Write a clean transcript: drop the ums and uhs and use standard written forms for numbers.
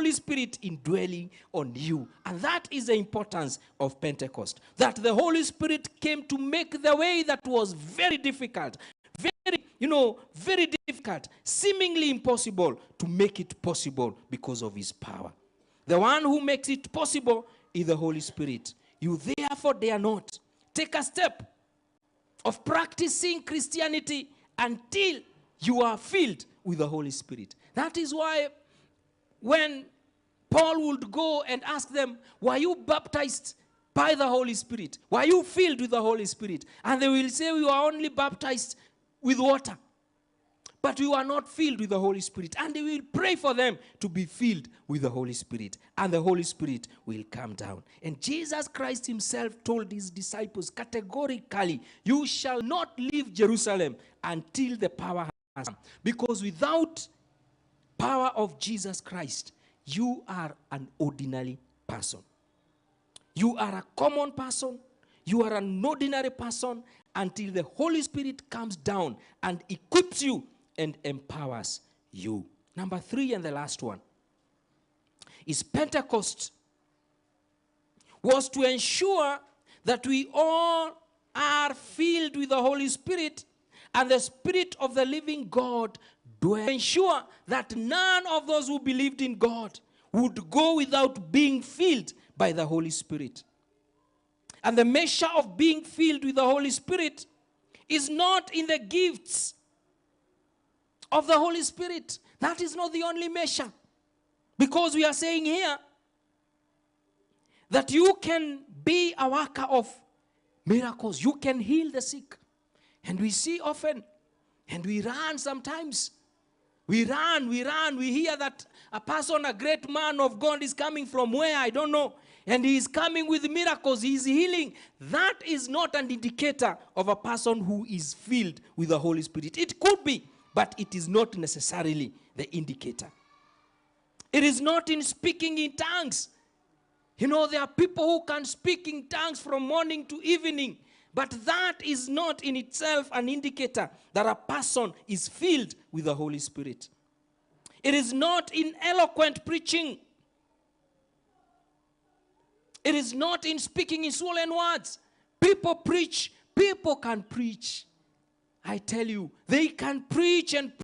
Holy Spirit indwelling on you. And that is the importance of Pentecost. That the Holy Spirit came to make the way that was very difficult, very difficult, seemingly impossible, to make it possible because of his power. The one who makes it possible is the Holy Spirit. You therefore dare not take a step of practicing Christianity until you are filled with the Holy Spirit. That is why when Paul would go and ask them, were you baptized by the Holy Spirit? Were you filled with the Holy Spirit? And they will say, we were only baptized with water, but we were not filled with the Holy Spirit. And they will pray for them to be filled with the Holy Spirit. And the Holy Spirit will come down. And Jesus Christ himself told his disciples categorically, you shall not leave Jerusalem until the power has come. Because without power of Jesus Christ, you are an ordinary person. You are a common person. You are an ordinary person until the Holy Spirit comes down and equips you and empowers you. Number 3, and the last one, is Pentecost was to ensure that we all are filled with the Holy Spirit and the Spirit of the living God dwells. Ensure that none of those who believed in God would go without being filled by the Holy Spirit. And the measure of being filled with the Holy Spirit is not in the gifts of the Holy Spirit. That is not the only measure. Because we are saying here that you can be a worker of miracles. You can heal the sick. And we see often, and we run sometimes. We run, we hear that a person, a great man of God is coming from where, I don't know. And he is coming with miracles, he is healing. That is not an indicator of a person who is filled with the Holy Spirit. It could be, but it is not necessarily the indicator. It is not in speaking in tongues. You know, there are people who can speak in tongues from morning to evening. But that is not in itself an indicator that a person is filled with the Holy Spirit. It is not in eloquent preaching. It is not in speaking in swollen words. People preach. People can preach. I tell you, they can preach and